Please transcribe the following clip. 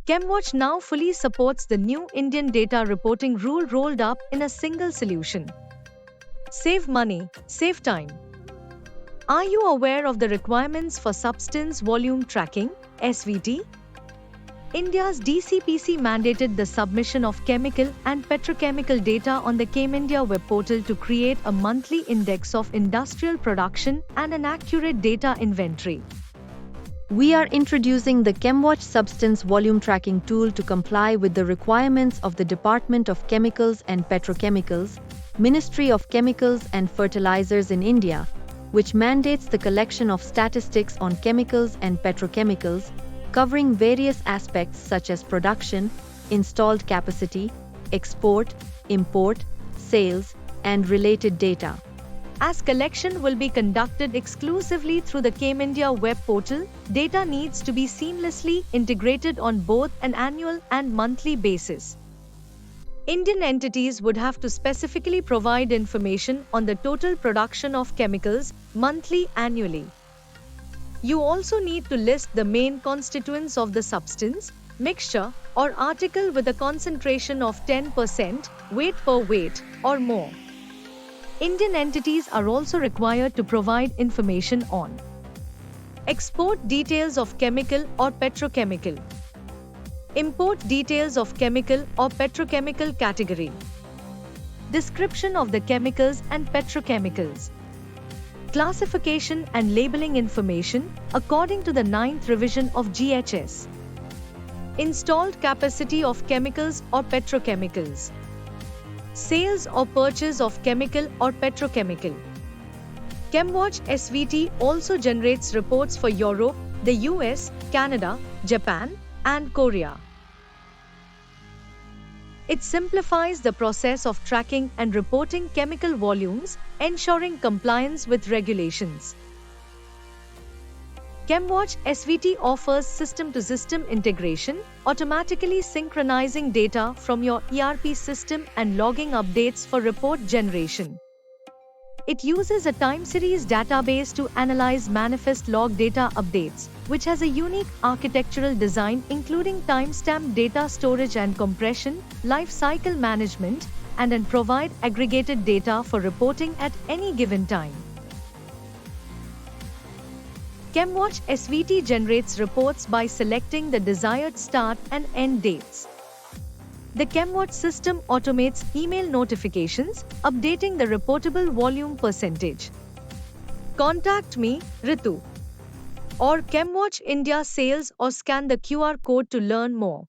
ChemWatch now fully supports the new Indian data reporting rule rolled up in a single solution. Save money, save time. Are you aware of the requirements for substance volume tracking (SVT)? India's DCPC mandated the submission of chemical and petrochemical data on the ChemIndia web portal to create a monthly index of industrial production and an accurate data inventory. We are introducing the ChemWatch substance volume tracking tool to comply with the requirements of the Department of Chemicals and Petrochemicals, Ministry of Chemicals and Fertilizers in India, which mandates the collection of statistics on chemicals and petrochemicals, covering various aspects such as production, installed capacity, export, import, sales, and related data. As collection will be conducted exclusively through the ChemIndia web portal, data needs to be seamlessly integrated on both an annual and monthly basis. Indian entities would have to specifically provide information on the total production of chemicals monthly annually. You also need to list the main constituents of the substance, mixture, or article with a concentration of 10%, weight per weight, or more. Indian entities are also required to provide information on export details of chemical or petrochemical, import details of chemical or petrochemical category, description of the chemicals and petrochemicals, classification and labeling information according to the 9th revision of GHS, installed capacity of chemicals or petrochemicals, sales or purchase of chemical or petrochemical. ChemWatch SVT also generates reports for Europe, the US, Canada, Japan, and Korea. It simplifies the process of tracking and reporting chemical volumes, ensuring compliance with regulations. ChemWatch SVT offers system-to-system integration, automatically synchronizing data from your ERP system and logging updates for report generation. It uses a time series database to analyze manifest log data updates, which has a unique architectural design including timestamp data storage and compression, life cycle management, and provide aggregated data for reporting at any given time. ChemWatch SVT generates reports by selecting the desired start and end dates. The ChemWatch system automates email notifications, updating the reportable volume percentage. Contact me, Ritu, or ChemWatch India Sales or scan the QR code to learn more.